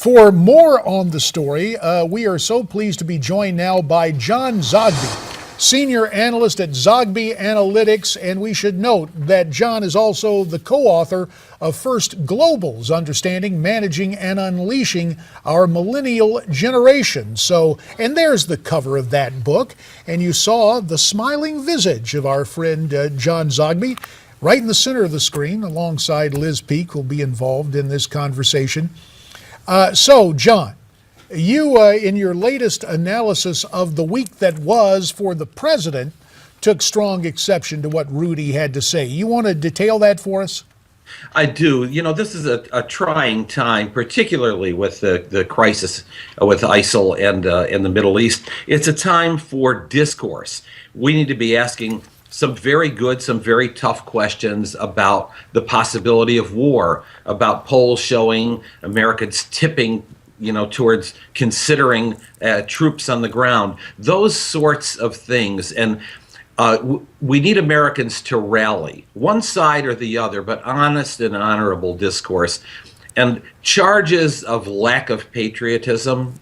For more on the story, we are so pleased to be joined now by John Zogby, senior analyst at Zogby Analytics, and we should note that John is also the co-author of First Global's Understanding, Managing, and Unleashing Our Millennial Generation. And there's the cover of that book, and you saw the smiling visage of our friend John Zogby right in the center of the screen, alongside Liz Peek, who'll be involved in this conversation. John, you, in your latest analysis of the week that was for the president, took strong exception to what Rudy had to say. You want to detail that for us? I do. You know, this is a trying time, particularly with the crisis with ISIL and in the Middle East. It's a time for discourse. We need to be asking some very good, some very tough questions about the possibility of war, about polls showing Americans tipping, towards considering troops on the ground, those sorts of things. And we need Americans to rally, one side or the other, but honest and honorable discourse. And charges of lack of patriotism,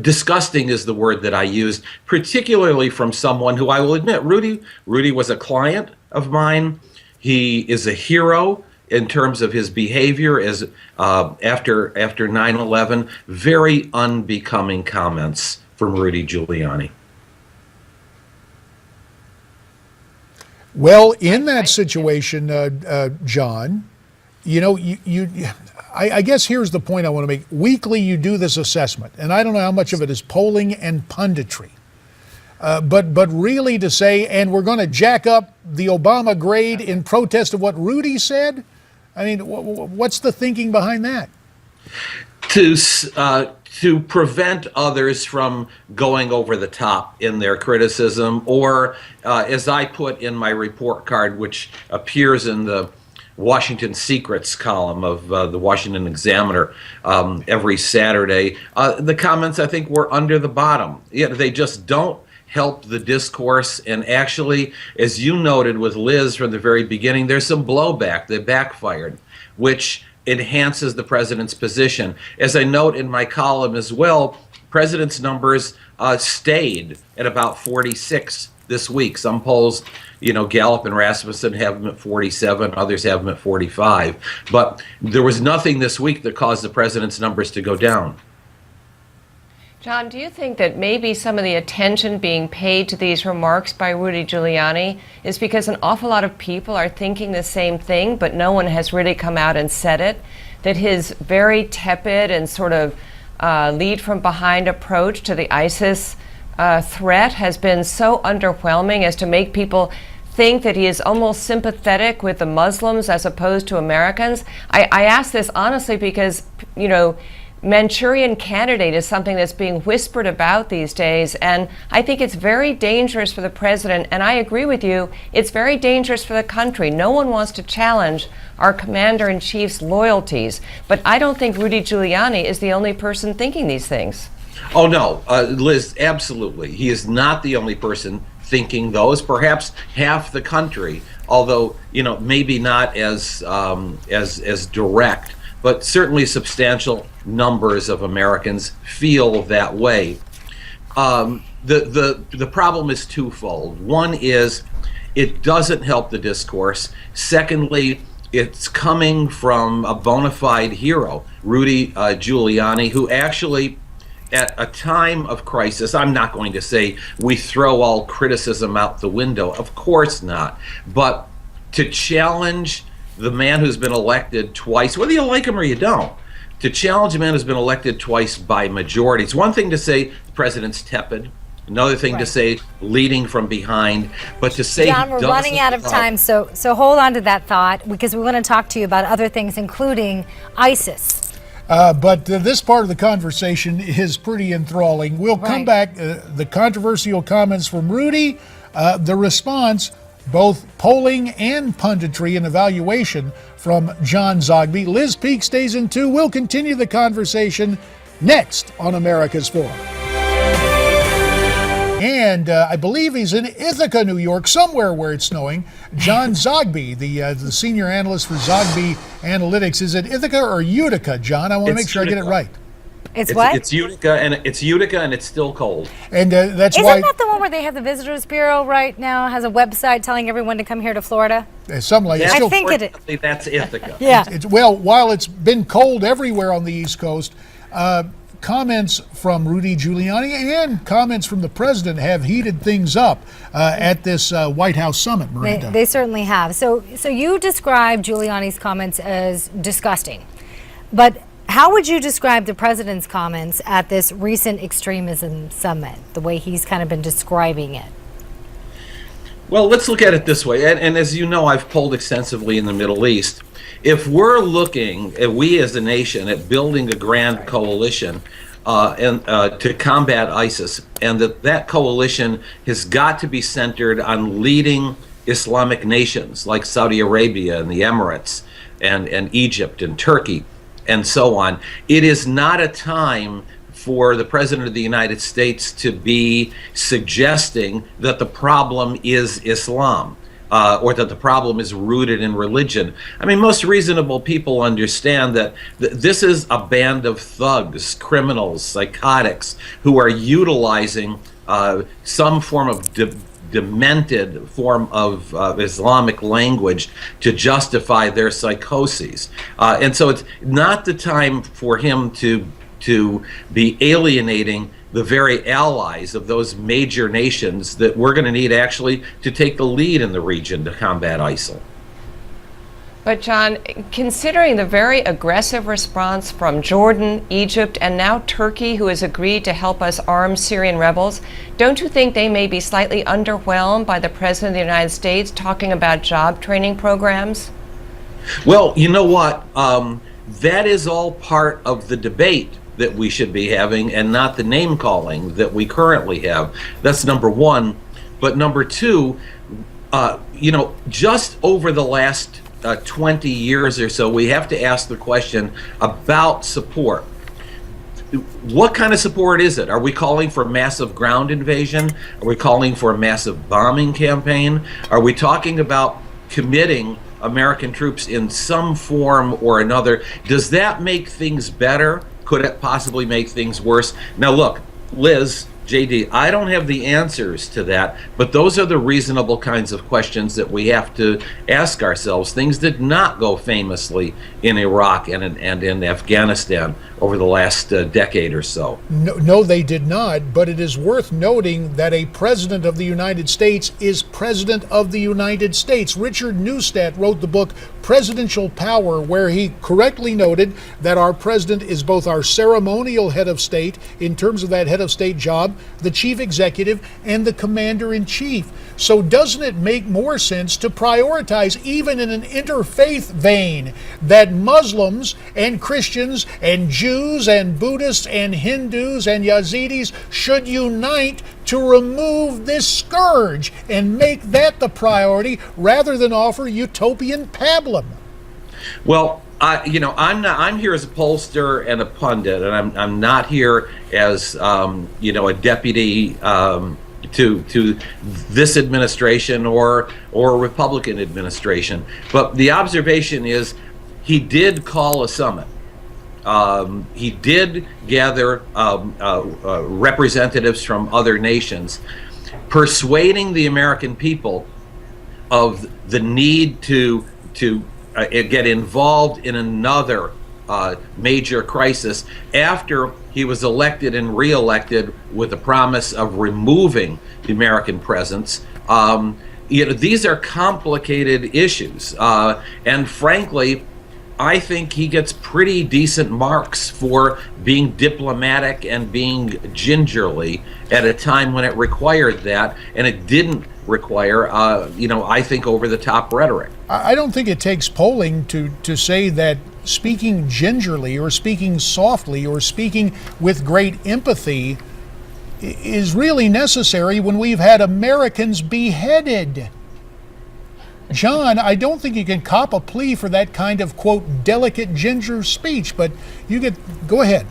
disgusting is the word that I used, particularly from someone who, I will admit, Rudy was a client of mine. He is a hero in terms of his behavior as after 9/11. Very unbecoming comments from Rudy Giuliani. Well, in that situation, John, I guess here's the point I want to make. Weekly, you do this assessment, and I don't know how much of it is polling and punditry. But really to say, and we're going to jack up the Obama grade in protest of what Rudy said? I mean, what's the thinking behind that? To prevent others from going over the top in their criticism, or as I put in my report card, which appears in the Washington Secrets column of the Washington Examiner every Saturday, the comments, I think, were under the bottom. They just don't help the discourse. And actually, as you noted with Liz from the very beginning, there's some blowback that backfired, which enhances the president's position. As I note in my column as well, president's numbers stayed at about 46 this week. Some polls, Gallup and Rasmussen have them at 47, others have them at 45. But there was nothing this week that caused the president's numbers to go down. John, do you think that maybe some of the attention being paid to these remarks by Rudy Giuliani is because an awful lot of people are thinking the same thing, but no one has really come out and said it? That his very tepid and sort of lead from behind approach to the ISIS threat has been so underwhelming as to make people think that he is almost sympathetic with the Muslims as opposed to Americans? I ask this honestly because, Manchurian Candidate is something that's being whispered about these days, and I think it's very dangerous for the president, and I agree with you, it's very dangerous for the country. No one wants to challenge our commander-in-chief's loyalties, but I don't think Rudy Giuliani is the only person thinking these things. Oh, no, Liz, absolutely. He is not the only person thinking those. Perhaps half the country, although, maybe not as direct, but certainly substantial numbers of Americans feel that way. The problem is twofold. One is it doesn't help the discourse. Secondly, it's coming from a bona fide hero, Rudy Giuliani, who actually, at a time of crisis, I'm not going to say we throw all criticism out the window, of course not, but to challenge the man who's been elected twice, whether you like him or you don't, to challenge a man who's been elected twice by majority. It's one thing to say the president's tepid, another thing to say leading from behind, but to say John, we're running out of time, so hold on to that thought, because we want to talk to you about other things, including ISIS. But this part of the conversation is pretty enthralling. We'll come back, the controversial comments from Rudy, the response, both polling and punditry and evaluation from John Zogby. Liz Peek stays in too. We'll continue the conversation next on America's Forum. And I believe he's in Ithaca, New York, somewhere where it's snowing. John Zogby, the senior analyst for Zogby Analytics. Is it Ithaca or Utica, John? I want to make sure I get it right. It's what? It's Utica, and it's still cold. And that's Isn't why that the one where they have the Visitors Bureau right now, has a website telling everyone to come here to Florida? something like That's, it's I think it is. unfortunately, that's Ithaca. Yeah. well, while it's been cold everywhere on the East Coast, comments from Rudy Giuliani and comments from the president have heated things up at this White House summit, Miranda. They certainly have. So you described Giuliani's comments as disgusting, but how would you describe the president's comments at this recent extremism summit, the way he's kind of been describing it? Well, let's look at it this way. And as you know, I've polled extensively in the Middle East. If we're looking, we as a nation, at building a grand coalition to combat ISIS, and that coalition has got to be centered on leading Islamic nations like Saudi Arabia and the Emirates and Egypt and Turkey and so on, it is not a time for the President of the United States to be suggesting that the problem is Islam. Or that the problem is rooted in religion. I mean, most reasonable people understand that this is a band of thugs, criminals, psychotics, who are utilizing some form of demented form of Islamic language to justify their psychoses. And so it's not the time for him to be alienating the very allies of those major nations that we're going to need actually to take the lead in the region to combat ISIL. But John, considering the very aggressive response from Jordan, Egypt, and now Turkey, who has agreed to help us arm Syrian rebels, don't you think they may be slightly underwhelmed by the President of the United States talking about job training programs? Well, you know what? That is all part of the debate that we should be having, and not the name calling that we currently have. That's number one. But number two, just over the last 20 years or so, we have to ask the question about support. What kind of support is it? Are we calling for massive ground invasion? Are we calling for a massive bombing campaign? Are we talking about committing American troops in some form or another? Does that make things better? Could it possibly make things worse? Now look, Liz, JD, I don't have the answers to that, but those are the reasonable kinds of questions that we have to ask ourselves. Things did not go famously in Iraq and in Afghanistan over the last decade or so. No, they did not, but it is worth noting that a president of the United States is president of the United States. Richard Neustadt wrote the book Presidential Power, where he correctly noted that our president is both our ceremonial head of state in terms of that head of state job, the chief executive, and the commander-in-chief. So doesn't it make more sense to prioritize, even in an interfaith vein, that Muslims and Christians and Jews and Buddhists and Hindus and Yazidis should unite to remove this scourge and make that the priority rather than offer utopian pablum? Well, I'm here as a pollster and a pundit, and I'm not here as a deputy to this administration or a Republican administration. But the observation is, he did call a summit. He did gather representatives from other nations, persuading the American people of the need to get involved in another major crisis after he was elected and re-elected with the promise of removing the American presence. These are complicated issues, and frankly, I think he gets pretty decent marks for being diplomatic and being gingerly at a time when it required that, and it didn't require, I think, over-the-top rhetoric. I don't think it takes polling to say that speaking gingerly or speaking softly or speaking with great empathy is really necessary when we've had Americans beheaded. John, I don't think you can cop a plea for that kind of, quote, delicate ginger speech, but go ahead.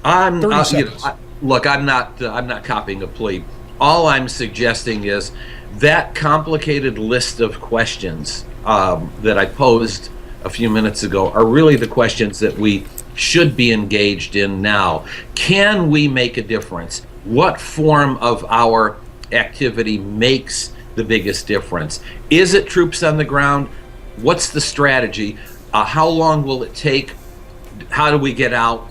30 seconds. Look, I'm not copying a plea. All I'm suggesting is that complicated list of questions that I posed a few minutes ago are really the questions that we should be engaged in now. Can we make a difference? What form of our activity makes the biggest difference? Is it troops on the ground? What's the strategy? How long will it take? How do we get out?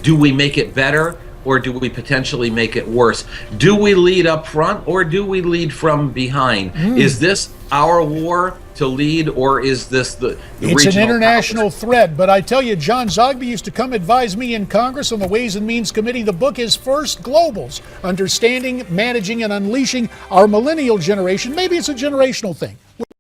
Do we make it better, or do we potentially make it worse? Do we lead up front, or do we lead from behind? Is this our war to lead, or is this the It's an regional international powers? threat, but I tell you, John Zogby used to come advise me in Congress on the Ways and Means Committee. The book is First Globals, Understanding, Managing, and Unleashing Our Millennial Generation. Maybe it's a generational thing.